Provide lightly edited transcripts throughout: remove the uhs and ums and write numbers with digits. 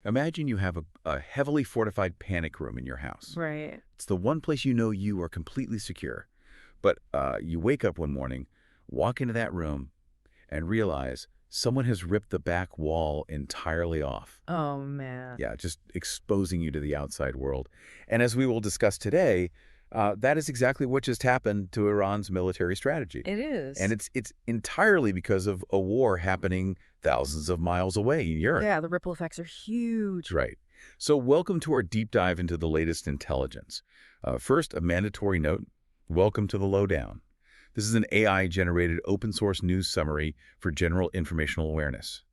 Imagine you have a heavily fortified panic room in your house. Right. It's the one place you know you are completely secure. But you wake up one morning, walk into that room, and realize someone has ripped the back wall entirely off. Oh, man. Yeah, just exposing you to the outside world. And as we will discuss today, that is exactly what just happened to Iran's military strategy. It And is. it's entirely because of a war happening thousands of miles away in Europe. Yeah, the ripple effects are huge. Right. So welcome to our deep dive into the latest intelligence. First, a mandatory note. Welcome to the Lowdown. This is an AI-generated open-source news summary for general informational awareness.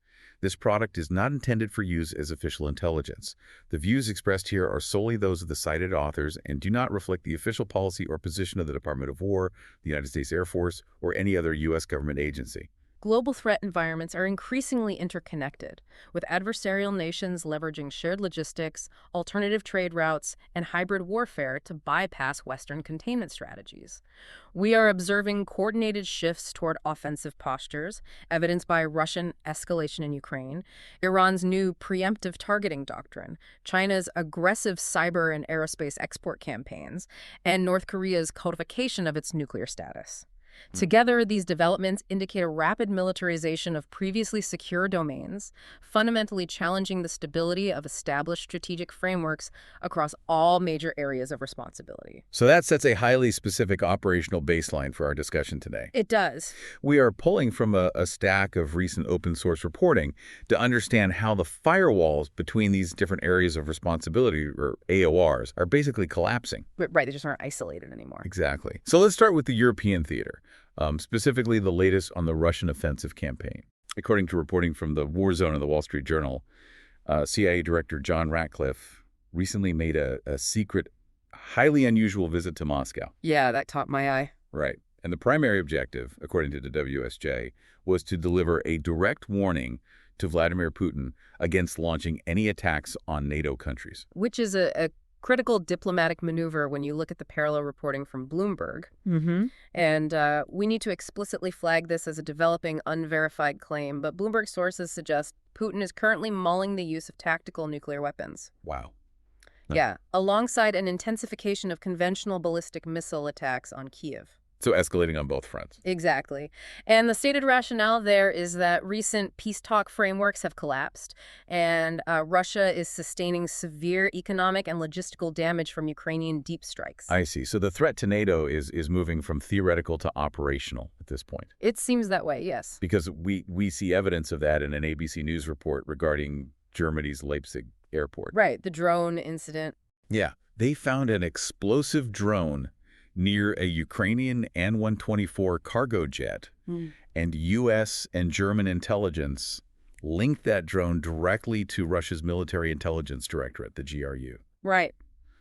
This product is not intended for use as official intelligence. The views expressed here are solely those of the cited authors and do not reflect the official policy or position of the Department of War, the United States Air Force, or any other U.S. government agency. Global threat environments are increasingly interconnected, with adversarial nations leveraging shared logistics, alternative trade routes, and hybrid warfare to bypass Western containment strategies. We are observing coordinated shifts toward offensive postures, evidenced by Russian escalation in Ukraine, Iran's new preemptive targeting doctrine, China's aggressive cyber and aerospace export campaigns, and North Korea's codification of its nuclear status. Together, these developments indicate a rapid militarization of previously secure domains, fundamentally challenging the stability of established strategic frameworks across all major areas of responsibility. So that sets a highly specific operational baseline for our discussion today. It does. We are pulling from a stack of recent open-source reporting to understand how the firewalls between these different areas of responsibility, or AORs, are basically collapsing. Right, they just aren't isolated anymore. Exactly. So let's start with the European theater, specifically the latest on the Russian offensive campaign. According to reporting from the War Zone of the Wall Street Journal, CIA Director John Ratcliffe recently made a secret, highly unusual visit to Moscow. Yeah, that caught my eye. Right. And the primary objective, according to the WSJ, was to deliver a direct warning to Vladimir Putin against launching any attacks on NATO countries. Which is a critical diplomatic maneuver when you look at the parallel reporting from Bloomberg. And we need to explicitly flag this as a developing, unverified claim, but Bloomberg sources suggest Putin is currently mulling the use of tactical nuclear weapons. Wow. Yeah, alongside an intensification of conventional ballistic missile attacks on Kyiv. So escalating on both fronts. Exactly. And the stated rationale there is that recent peace talk frameworks have collapsed, and Russia is sustaining severe economic and logistical damage from Ukrainian deep strikes. I see. So the threat to NATO is moving from theoretical to operational at this point. It seems that way, yes. Because we see evidence of that in an ABC News report regarding Germany's Leipzig airport. Right, the drone incident. Yeah. They found an explosive drone near a Ukrainian An-124 cargo jet, and U.S. and German intelligence linked that drone directly to Russia's Military Intelligence Directorate, the GRU. Right.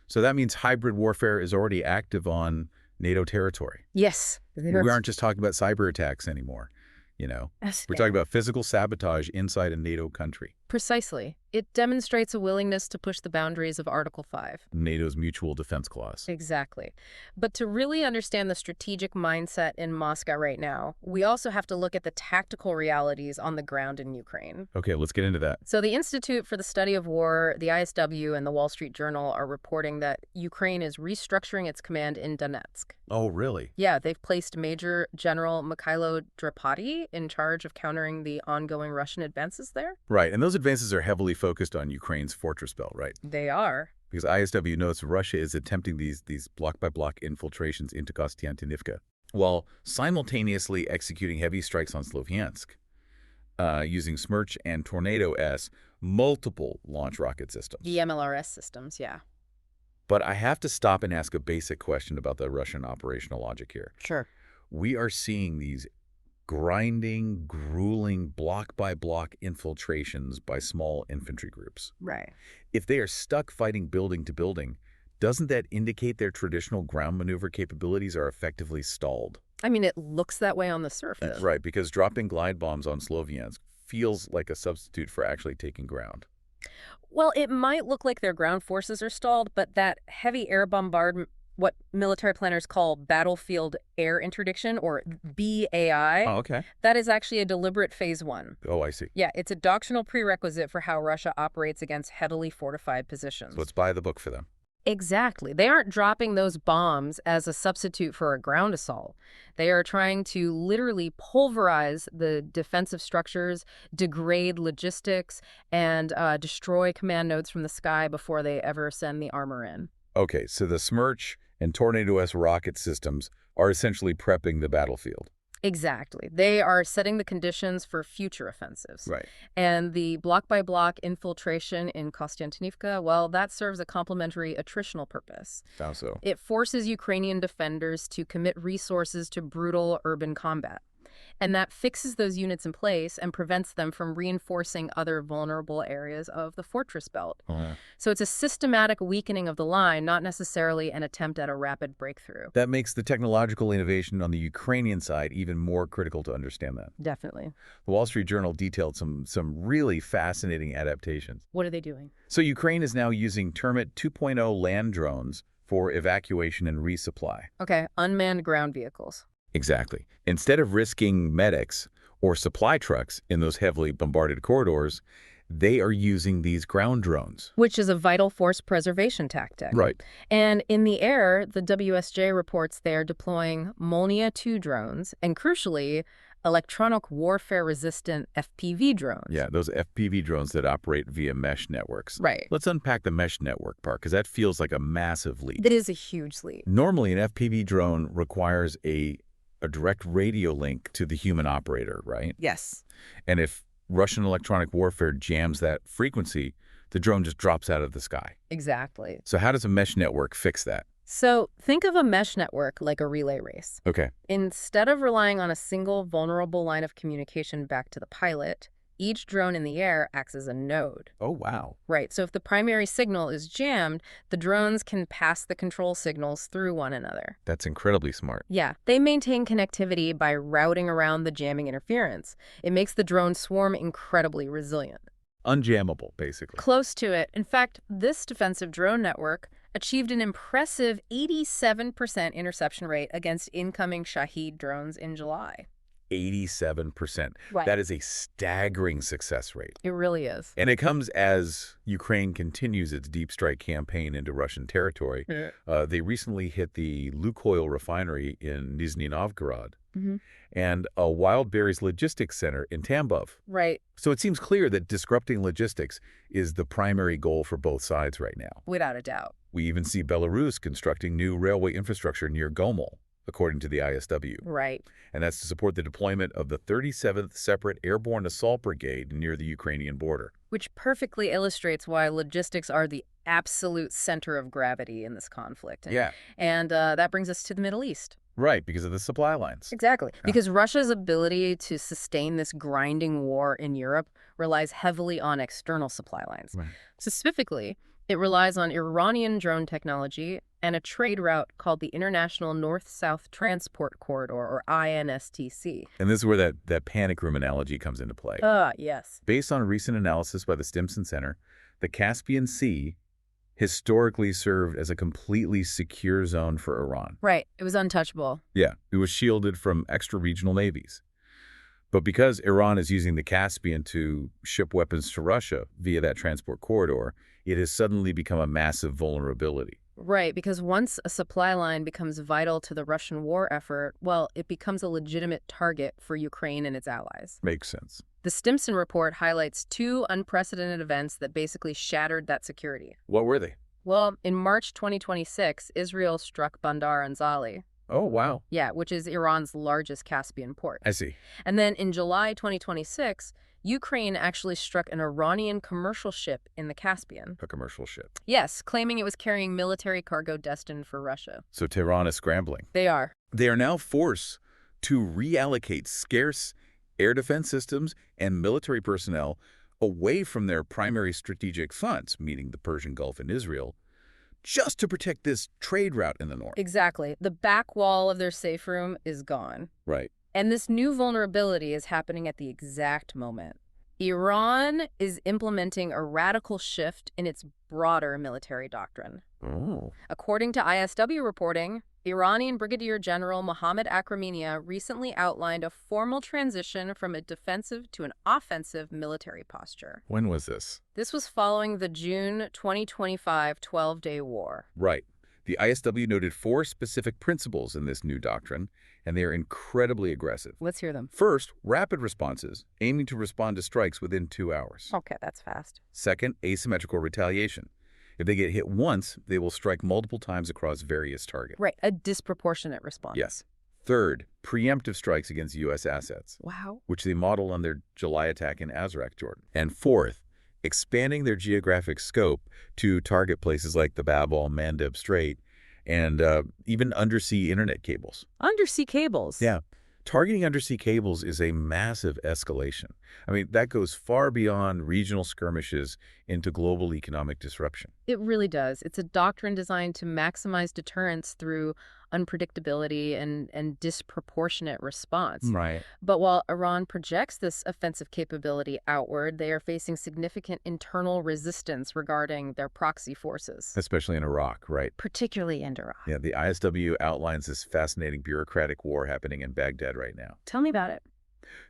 So that means hybrid warfare is already active on NATO territory. Yes. We aren't just talking about cyber attacks anymore. We're talking about physical sabotage inside a NATO country. Precisely. It demonstrates a willingness to push the boundaries of Article 5. NATO's Mutual Defense Clause. Exactly. But to really understand the strategic mindset in Moscow right now, we also have to look at the tactical realities on the ground in Ukraine. Okay, let's get into that. So the Institute for the Study of War, the ISW, and the Wall Street Journal are reporting that Ukraine is restructuring its command in Donetsk. Oh, really? Yeah, they've placed Major General Mikhailo Drapati in charge of countering the ongoing Russian advances there. Right, and those advances are heavily focused on Ukraine's fortress belt, right? They are. Because ISW notes Russia is attempting these block-by-block infiltrations into Kostiantynivka, while simultaneously executing heavy strikes on Sloviansk, using Smerch and Tornado-S multiple launch rocket systems. The MLRS systems, yeah. But I have to stop and ask a basic question about the Russian operational logic here. Sure. We are seeing these grinding, grueling, block-by-block infiltrations by small infantry groups. Right. If they are stuck fighting building to building, doesn't that indicate their traditional ground maneuver capabilities are effectively stalled? I mean, it looks that way on the surface. Right, because dropping glide bombs on Sloviansk feels like a substitute for actually taking ground. Well, it might look like their ground forces are stalled, but that heavy air bombardment what military planners call battlefield air interdiction, or BAI. Oh, okay. That is actually a deliberate phase one. Oh, I see. Yeah, it's a doctrinal prerequisite for how Russia operates against heavily fortified positions. So it's by the book for them. Exactly. They aren't dropping those bombs as a substitute for a ground assault. They are trying to literally pulverize the defensive structures, degrade logistics, and destroy command nodes from the sky before they ever send the armor in. Okay, so the Smerch and Tornado-S rocket systems are essentially prepping the battlefield. Exactly. They are setting the conditions for future offensives. Right. And the block-by-block infiltration in Kostiantynivka, well, that serves a complementary attritional purpose. How so? It forces Ukrainian defenders to commit resources to brutal urban combat. And that fixes those units in place and prevents them from reinforcing other vulnerable areas of the fortress belt. Oh, yeah. So it's a systematic weakening of the line, not necessarily an attempt at a rapid breakthrough. That makes the technological innovation on the Ukrainian side even more critical to understand that. Definitely. The Wall Street Journal detailed some really fascinating adaptations. What are they doing? So Ukraine is now using Termit 2.0 land drones for evacuation and resupply. Okay, unmanned ground vehicles. Exactly. Instead of risking medics or supply trucks in those heavily bombarded corridors, they are using these ground drones. Which is a vital force preservation tactic. Right. And in the air, the WSJ reports they are deploying Molnia 2 drones and, crucially, electronic warfare-resistant FPV drones. Yeah, those FPV drones that operate via mesh networks. Right. Let's unpack the mesh network part, because that feels like a massive leap. That is a huge leap. Normally, an FPV drone requires a direct radio link to the human operator, right? Yes. And if Russian electronic warfare jams that frequency, the drone just drops out of the sky. Exactly. So how does a mesh network fix that? So think of a mesh network like a relay race. Okay. Instead of relying on a single vulnerable line of communication back to the pilot, each drone in the air acts as a node. Oh, wow. Right, so if the primary signal is jammed, the drones can pass the control signals through one another. That's incredibly smart. Yeah, they maintain connectivity by routing around the jamming interference. It makes the drone swarm incredibly resilient. Unjammable, basically. Close to it. In fact, this defensive drone network achieved an impressive 87% interception rate against incoming Shahed drones in July. 87%. Right. That is a staggering success rate. It really is. And it comes as Ukraine continues its deep strike campaign into Russian territory. Yeah. They recently hit the Lukoil refinery in Nizhny Novgorod and a wild berries logistics center in Tambov. Right. So it seems clear that disrupting logistics is the primary goal for both sides right now. Without a doubt. We even see Belarus constructing new railway infrastructure near Gomel, according to the ISW. Right. And that's to support the deployment of the 37th Separate Airborne Assault Brigade near the Ukrainian border. Which perfectly illustrates why logistics are the absolute center of gravity in this conflict. And that brings us to the Middle East. Right, because of the supply lines. Exactly. Yeah. Because Russia's ability to sustain this grinding war in Europe relies heavily on external supply lines. Right. Specifically, it relies on Iranian drone technology and a trade route called the International North-South Transport Corridor, or INSTC. And this is where that panic room analogy comes into play. Yes. Based on a recent analysis by the Stimson Center, the Caspian Sea historically served as a completely secure zone for Iran. Right. It was untouchable. Yeah, it was shielded from extra-regional navies. But because Iran is using the Caspian to ship weapons to Russia via that transport corridor, it has suddenly become a massive vulnerability. Right, because once a supply line becomes vital to the Russian war effort, well, it becomes a legitimate target for Ukraine and its allies. Makes sense. The Stimson report highlights two unprecedented events that basically shattered that security. What were they? Well, in March 2026, Israel struck Bandar Anzali. Oh, wow. Yeah, which is Iran's largest Caspian port. I see. And then in July 2026, Ukraine actually struck an Iranian commercial ship in the Caspian. A commercial ship. Yes, claiming it was carrying military cargo destined for Russia. So Tehran is scrambling. They are. They are now forced to reallocate scarce air defense systems and military personnel away from their primary strategic fronts, meaning the Persian Gulf and Israel, just to protect this trade route in the north. Exactly. The back wall of their safe room is gone. Right. And this new vulnerability is happening at the exact moment. Iran is implementing a radical shift in its broader military doctrine. Oh. According to ISW reporting, Iranian Brigadier General Mohammad Akraminia recently outlined a formal transition from a defensive to an offensive military posture. When was this? This was following the June 2025 12-day war. Right. The ISW noted 4 specific principles in this new doctrine, and they are incredibly aggressive. Let's hear them. First, rapid responses, aiming to respond to strikes within 2 hours. Okay, that's fast. Second, asymmetrical retaliation. If they get hit once, they will strike multiple times across various targets. Right, a disproportionate response. Yes. Third, preemptive strikes against U.S. assets, Wow. which they modeled on their July attack in Azraq, Jordan. And fourth, expanding their geographic scope to target places like the Bab al-Mandeb Strait and even undersea internet cables. Undersea cables. Yeah. Targeting undersea cables is a massive escalation. I mean, that goes far beyond regional skirmishes into global economic disruption. It really does. It's a doctrine designed to maximize deterrence through unpredictability and disproportionate response. Right. But while Iran projects this offensive capability outward, they are facing significant internal resistance regarding their proxy forces. Especially in Iraq, right? Particularly in Iraq. Yeah, the ISW outlines this fascinating bureaucratic war happening in Baghdad right now. Tell me about it.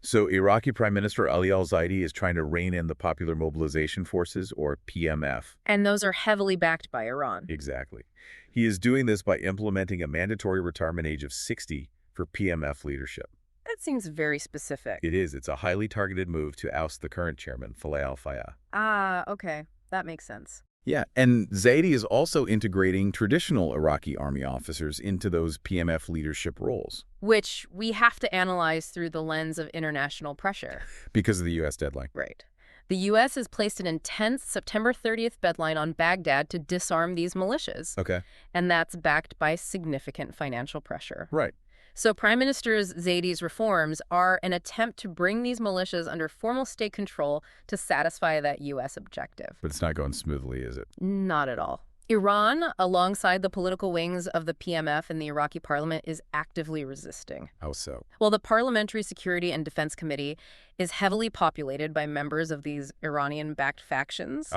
So Iraqi Prime Minister Ali al-Zaidi is trying to rein in the Popular Mobilization Forces, or PMF. And those are heavily backed by Iran. Exactly. He is doing this by implementing a mandatory retirement age of 60 for PMF leadership. That seems very specific. It is. It's a highly targeted move to oust the current chairman, Faleh al-Fayah. Ah, okay. That makes sense. Yeah, and Zaidi is also integrating traditional Iraqi army officers into those PMF leadership roles. Which we have to analyze through the lens of international pressure. Because of the U.S. deadline. Right. The U.S. has placed an intense September 30th deadline on Baghdad to disarm these militias. Okay. And that's backed by significant financial pressure. Right. So Prime Minister Zaidi's reforms are an attempt to bring these militias under formal state control to satisfy that U.S. objective. But it's not going smoothly, is it? Not at all. Iran, alongside the political wings of the PMF and the Iraqi parliament, is actively resisting. How so? Well, the Parliamentary Security and Defense Committee is heavily populated by members of these Iranian-backed factions,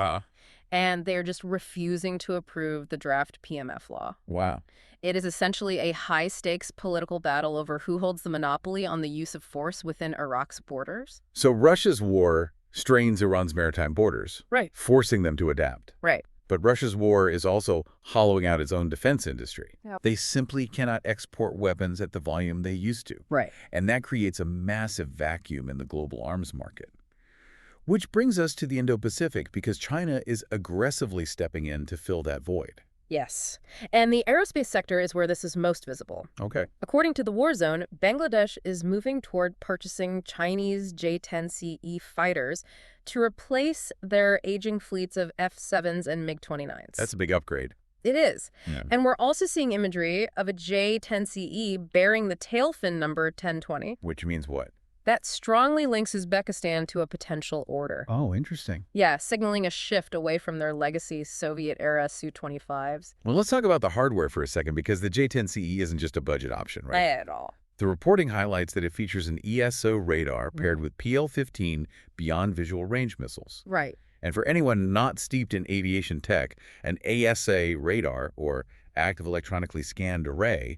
and they're just refusing to approve the draft PMF law. Wow. It is essentially a high-stakes political battle over who holds the monopoly on the use of force within Iraq's borders. So Russia's war strains Iran's maritime borders, Right. forcing them to adapt. Right. But Russia's war is also hollowing out its own defense industry. Yep. They simply cannot export weapons at the volume they used to. Right. And that creates a massive vacuum in the global arms market. Which brings us to the Indo-Pacific, because China is aggressively stepping in to fill that void. Yes. And the aerospace sector is where this is most visible. Okay. According to the War Zone, Bangladesh is moving toward purchasing Chinese J-10CE fighters to replace their aging fleets of F-7s and MiG-29s. That's a big upgrade. It is. Yeah. And we're also seeing imagery of a J-10CE bearing the tail fin number 1020. Which means what? That strongly links Uzbekistan to a potential order. Oh, interesting. Yeah, signaling a shift away from their legacy Soviet-era Su-25s. Well, let's talk about the hardware for a second, because the J-10CE isn't just a budget option, right? At all. The reporting highlights that it features an ESO radar paired with PL-15 beyond visual range missiles. Right. And for anyone not steeped in aviation tech, an AESA radar, or active electronically scanned array,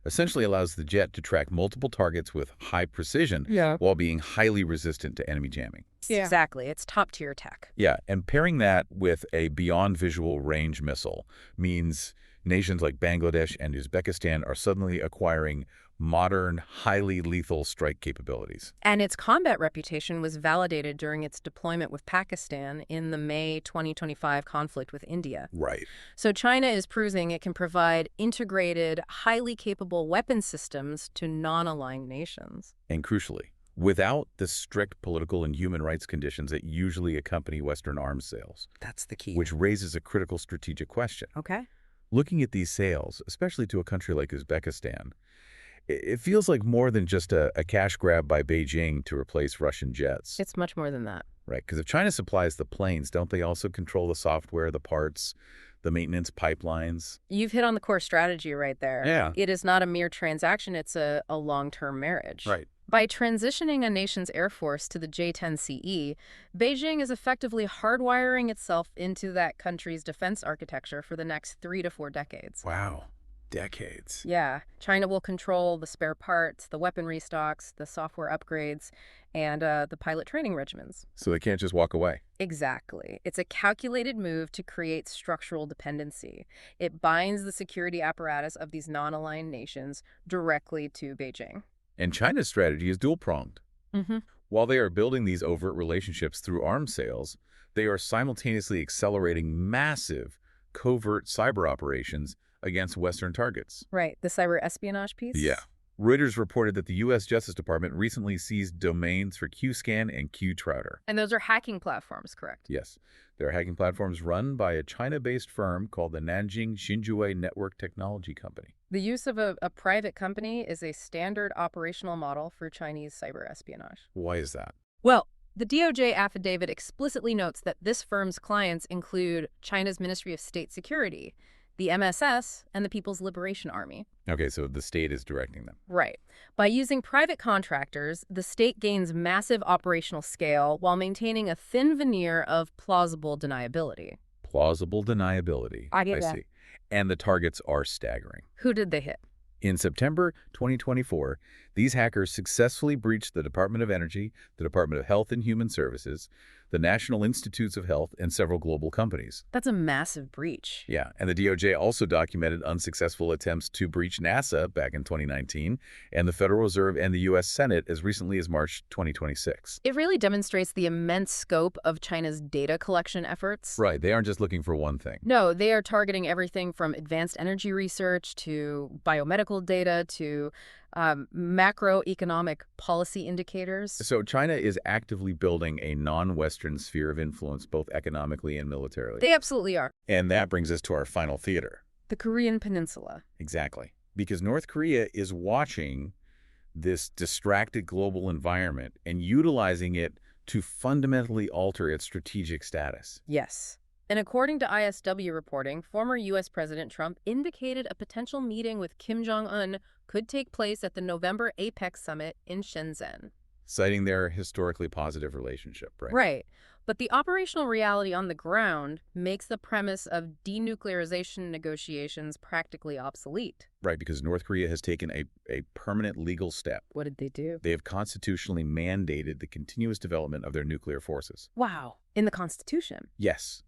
essentially allows the jet to track multiple targets with high precision while being highly resistant to enemy jamming. Yeah. Exactly. It's top-tier tech. Yeah, and pairing that with a beyond visual range missile means nations like Bangladesh and Uzbekistan are suddenly acquiring modern, highly lethal strike capabilities. And its combat reputation was validated during its deployment with Pakistan in the May 2025 conflict with India. Right. So China is proving it can provide integrated, highly capable weapon systems to non-aligned nations. And crucially, without the strict political and human rights conditions that usually accompany Western arms sales. That's the key. Which raises a critical strategic question. Okay. Looking at these sales, especially to a country like Uzbekistan, it feels like more than just a cash grab by Beijing to replace Russian jets. It's much more than that. Right, because if China supplies the planes, don't they also control the software, the parts, the maintenance pipelines. You've hit on the core strategy right there. Yeah. It is not a mere transaction, it's a long-term marriage. Right. By transitioning a nation's air force to the J-10CE, Beijing is effectively hardwiring itself into that country's defense architecture for the next 3 to 4 decades. Wow. Decades. Yeah. China will control the spare parts, the weaponry stocks, the software upgrades, and the pilot training regimens. So they can't just walk away. Exactly. It's a calculated move to create structural dependency. It binds the security apparatus of these non-aligned nations directly to Beijing. And China's strategy is dual-pronged. Mm-hmm. While they are building these overt relationships through arms sales, they are simultaneously accelerating massive, covert cyber operations against Western targets. Right, the cyber espionage piece? Yeah. Reuters reported that the U.S. Justice Department recently seized domains for Qscan and Qtrouter. And those are hacking platforms, correct? Yes. They're hacking platforms run by a China-based firm called the Nanjing Xinjiang Network Technology Company. The use of a private company is a standard operational model for Chinese cyber espionage. Why is that? Well, the DOJ affidavit explicitly notes that this firm's clients include China's Ministry of State Security, the MSS, and the People's Liberation Army. Okay, so the state is directing them. Right. By using private contractors, the state gains massive operational scale while maintaining a thin veneer of plausible deniability. Plausible deniability. I get that. see. And the targets are staggering. Who did they hit? In September 2024, these hackers successfully breached the Department of Energy, the Department of Health and Human Services, the National Institutes of Health, and several global companies. That's a massive breach. Yeah, and the DOJ also documented unsuccessful attempts to breach NASA back in 2019 and the Federal Reserve and the U.S. Senate as recently as March 2026. It really demonstrates the immense scope of China's data collection efforts. Right, they aren't just looking for one thing. No, they are targeting everything from advanced energy research to biomedical data to macroeconomic policy indicators. So China is actively building a non-Western sphere of influence both economically and militarily. They absolutely are. And that brings us to our final theater. The Korean Peninsula. Exactly. Because North Korea is watching this distracted global environment and utilizing it to fundamentally alter its strategic status. Yes. And according to ISW reporting, former U.S. President Trump indicated a potential meeting with Kim Jong-un could take place at the November APEC summit in Shenzhen. Citing their historically positive relationship, right? Right. But the operational reality on the ground makes the premise of denuclearization negotiations practically obsolete. Right, because North Korea has taken a permanent legal step. What did they do? They have constitutionally mandated the continuous development of their nuclear forces. Wow. In the Constitution? Yes.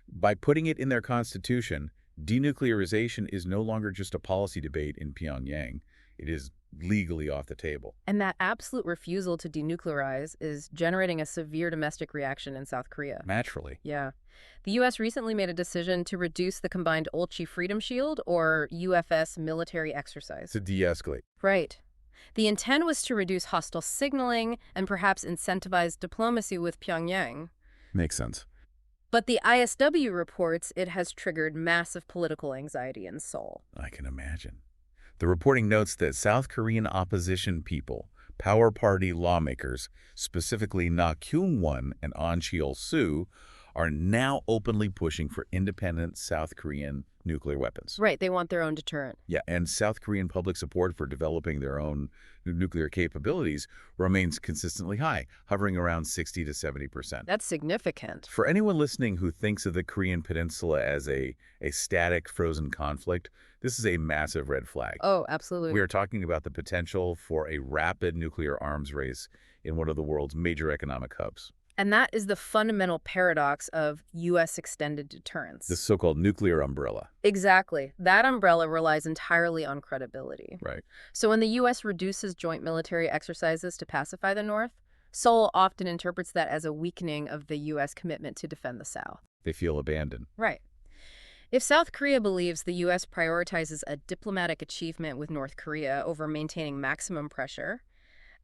By putting it in their constitution, denuclearization is no longer just a policy debate in Pyongyang. It is legally off the table. And that absolute refusal to denuclearize is generating a severe domestic reaction in South Korea. Naturally. Yeah. The U.S. recently made a decision to reduce the combined Ulchi Freedom Shield, or UFS, military exercise. To de-escalate. Right. The intent was to reduce hostile signaling and perhaps incentivize diplomacy with Pyongyang. Makes sense. But the ISW reports it has triggered massive political anxiety in Seoul. I can imagine. The reporting notes that South Korean opposition people, Power Party lawmakers, specifically Na Kyung-won and Ahn Cheol-soo, are now openly pushing for independent South Korean nuclear weapons. Right, they want their own deterrent. Yeah, and South Korean public support for developing their own nuclear capabilities remains consistently high, hovering around 60 to 70%. That's significant. For anyone listening who thinks of the Korean Peninsula as a static, frozen conflict, this is a massive red flag. Oh, absolutely. We are talking about the potential for a rapid nuclear arms race in one of the world's major economic hubs. And that is the fundamental paradox of U.S. extended deterrence. The so-called nuclear umbrella. Exactly. That umbrella relies entirely on credibility. Right. So when the U.S. reduces joint military exercises to pacify the North, Seoul often interprets that as a weakening of the U.S. commitment to defend the South. They feel abandoned. Right. If South Korea believes the U.S. prioritizes a diplomatic achievement with North Korea over maintaining maximum pressure,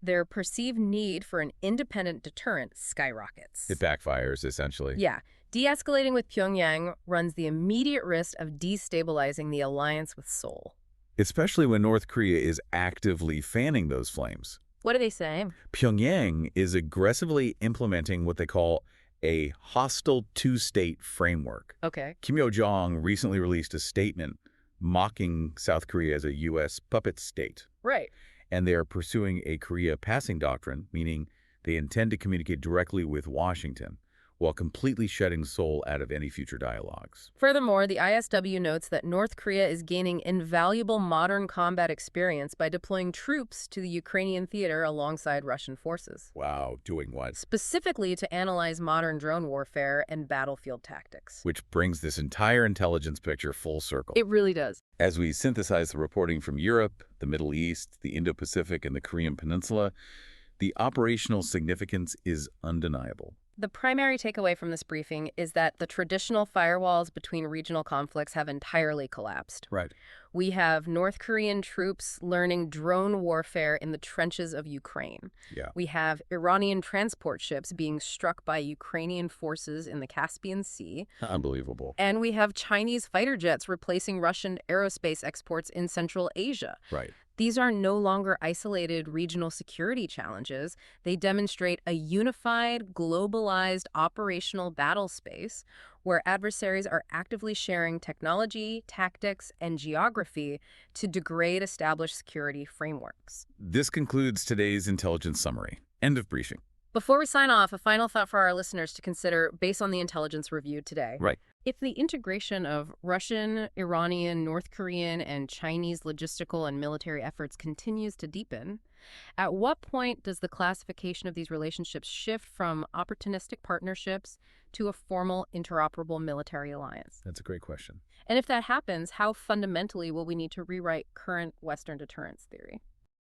their perceived need for an independent deterrent skyrockets. It backfires, essentially. Yeah. De-escalating with Pyongyang runs the immediate risk of destabilizing the alliance with Seoul. Especially when North Korea is actively fanning those flames. What are they saying? Pyongyang is aggressively implementing what they call a hostile two-state framework. Okay. Kim Yo-jong recently released a statement mocking South Korea as a U.S. puppet state. Right. And they are pursuing a Korea passing doctrine, meaning they intend to communicate directly with Washington while completely shutting Seoul out of any future dialogues. Furthermore, the ISW notes that North Korea is gaining invaluable modern combat experience by deploying troops to the Ukrainian theater alongside Russian forces. Wow, doing what? Specifically to analyze modern drone warfare and battlefield tactics. Which brings this entire intelligence picture full circle. It really does. As we synthesize the reporting from Europe, the Middle East, the Indo-Pacific, and the Korean Peninsula, the operational significance is undeniable. The primary takeaway from this briefing is that the traditional firewalls between regional conflicts have entirely collapsed. Right. We have North Korean troops learning drone warfare in the trenches of Ukraine. Yeah. We have Iranian transport ships being struck by Ukrainian forces in the Caspian Sea. Unbelievable. And we have Chinese fighter jets replacing Russian aerospace exports in Central Asia. Right. These are no longer isolated regional security challenges. They demonstrate a unified, globalized operational battle space where adversaries are actively sharing technology, tactics, and geography to degrade established security frameworks. This concludes today's intelligence summary. End of briefing. Before we sign off, a final thought for our listeners to consider based on the intelligence reviewed today. Right. If the integration of Russian, Iranian, North Korean, and Chinese logistical and military efforts continues to deepen, at what point does the classification of these relationships shift from opportunistic partnerships to a formal interoperable military alliance? That's a great question. And if that happens, how fundamentally will we need to rewrite current Western deterrence theory?